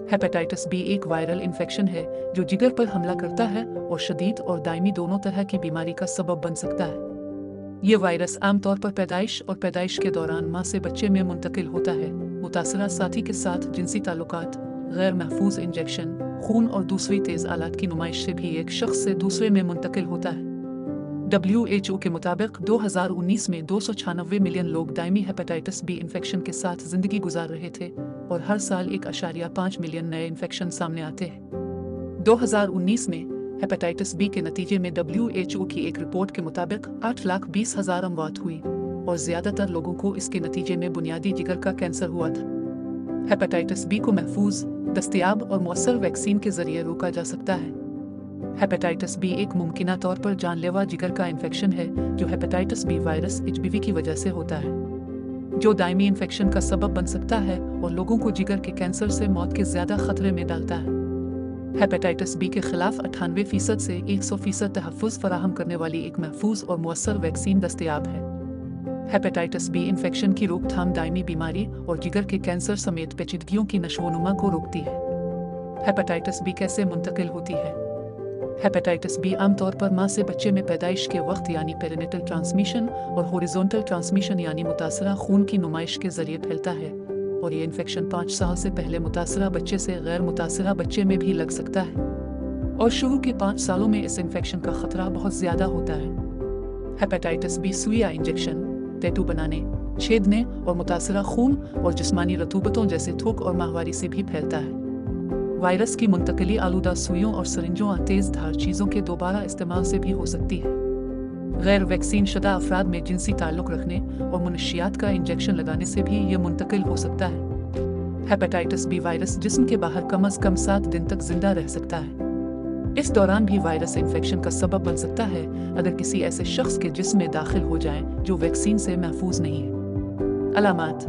Hepatitis B एक viral infection है जो जिगर पर हमला करता है और शदीद और दायमी दोनों तरह की बीमारी का सबब बन सकता है। ये वायरस आमतौर पर पैदाइश और पैदाइश के दौरान माँ से बच्चे में मुंतकिल होता है, मुतासरा साथी के साथ जिनसी ताल्लुकात, गैर महफूज इंजेक्शन, खून और दूसरी तेज़ आलात की नुमाइश से भी एक शख्स से दूसरे में मुंतकिल होता है। WHO के मुताबिक 2019 में 296 मिलियन लोग दायमी हेपेटाइटिस बी इन्फेक्शन के साथ ज़िंदगी गुजार रहे थे और हर साल 1.5 मिलियन नए इन्फेक्शन सामने आते हैं। 2019 में हेपेटाइटिस बी के नतीजे में WHO की एक रिपोर्ट के मुताबिक 8,20,000 अमवात हुई और ज़्यादातर लोगों को इसके नतीजे में बुनियादी जिगर का कैंसर हुआ था। हेपेटाइटिस बी को महफूज, दस्तयाब और मौसर वैक्सीन के जरिए रोका जा सकता है। हेपेटाइटिस बी एक मुमकिना तौर पर जानलेवा जिगर का इन्फेक्शन है जो हेपेटाइटिस बी वायरस HBV की वजह से होता है, जो दायमी इन्फेक्शन का सबब बन सकता है और लोगों को जिगर के कैंसर से मौत के ज़्यादा खतरे में डालता है। हेपेटाइटिस बी के खिलाफ 98% से 100% तहफ़्फ़ुज़ फराहम करने वाली एक महफूज और मौसर वैक्सीन दस्तयाब है। हेपेटाइटिस बी इन्फेक्शन की रोकथाम दायमी बीमारी और जिगर के कैंसर समेत पेचीदगियों की नशोनुमा को रोकती है। हेपेटाइटिस बी कैसे मुंतकिल होती है? हेपेटाइटिस बी आमतौर पर माँ से बच्चे में पैदाइश के वक्त यानी पेरिनेटल ट्रांसमिशन और हॉरिजॉन्टल ट्रांसमिशन यानी मुतासरा खून की नुमाइश के जरिए फैलता है और ये इन्फेक्शन 5 साल से पहले मुतासरा बच्चे से गैर मुतासरा बच्चे में भी लग सकता है और शुरू के 5 सालों में इस इन्फेक्शन का खतरा बहुत ज़्यादा होता है। हेपेटाइटिस बी सुई या इंजेक्शन, टैटू बनाने, छेदने और मुतासरा खून और जिस्मानी रतूबतों जैसे थूक और माहवारी से भी फैलता है। वायरस की मुंतकिली आलूदा सुइयों और सरिंजों और तेज़ धार चीज़ों के दोबारा इस्तेमाल से भी हो सकती है। गैर वैक्सीन शुदा अफराद में जिनसी ताल्लुक़ रखने और मुनशियात का इंजेक्शन लगाने से भी ये मुंतकिल हो सकता है। हेपेटाइटिस बी वायरस जिस्म के बाहर कम अज़ कम 7 दिन तक जिंदा रह सकता है। इस दौरान भी वायरस इन्फेक्शन का सबब बन सकता है अगर किसी ऐसे शख्स के जिस्म में दाखिल हो जाए जो वैक्सीन से महफूज नहीं है। अलामात: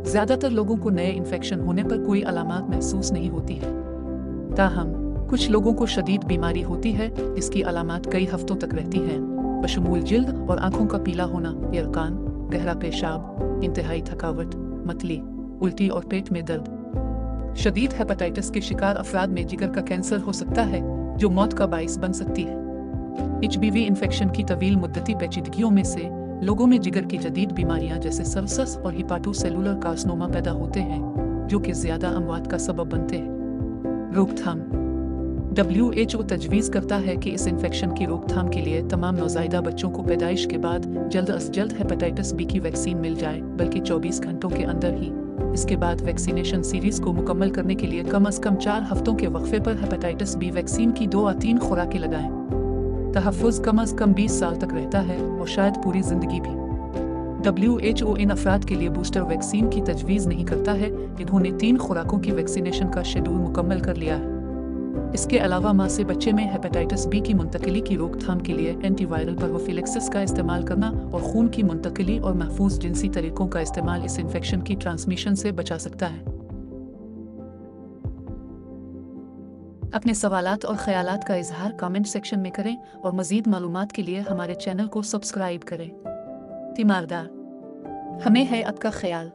ज़्यादातर लोगों को नए इन्फेक्शन होने पर कोई अलामात महसूस नहीं होती है, ताहम कुछ लोगों को शदीद बीमारी होती है जिसकी अलामात कई हफ्तों तक रहती हैं, बशमूल जिल्द और आँखों का पीला होना, यरकान, गहरा पेशाब, इंतहाई थकावट, मतली, उल्टी और पेट में दर्द। शदीद हेपेटाइटिस के शिकार अफराद में जिगर का कैंसर हो सकता है जो मौत का बाइस बन सकती है। HBV इन्फेक्शन की तवील मुद्दती पेचीदगियों में से लोगों में जिगर की जदीद बीमारियां जैसे सर्सस और हिपाटोसेलुलर कार्सिनोमा पैदा होते हैं जो कि ज़्यादा अमवात का सबब बनते हैं। रोकथाम: WHO तजवीज़ करता है कि इस इन्फेक्शन की रोकथाम के लिए तमाम नौज़ायदा बच्चों को पैदाइश के बाद जल्द अज जल्द हेपेटाइटिस बी की वैक्सीन मिल जाए, बल्कि 24 घंटों के अंदर ही। इसके बाद वैक्सीनेशन सीरीज़ को मुकम्मल करने के लिए कम अज़ कम 4 हफ्तों के वक्फे पर हेपेटाइटिस बी वैक्सीन की 2 या 3 खुराकें लगाएं। तहफ़्फ़ुज़ कम अज़ कम 20 साल तक रहता है और शायद पूरी ज़िंदगी भी। WHO इन अफराद के लिए बूस्टर वैक्सीन की तजवीज़ नहीं करता है जिन्होंने 3 खुराकों की वैक्सीनेशन का शेड्यूल मुकम्मल कर लिया है। इसके अलावा माँ से बच्चे में हेपेटाइटिस बी की मुंतकिली की रोकथाम के लिए एंटीवायरल प्रोफिलैक्सिस का इस्तेमाल करना और खून की मुंतकिली और महफूज जिनसी तरीकों का इस्तेमाल इस इन्फेक्शन की ट्रांसमिशन से बचा सकता है। अपने सवालात और ख्यालात का इजहार कमेंट सेक्शन में करें और मज़ीद मालूमात के लिए हमारे चैनल को सब्सक्राइब करें। तीमारदार, हमें है आपका ख्याल।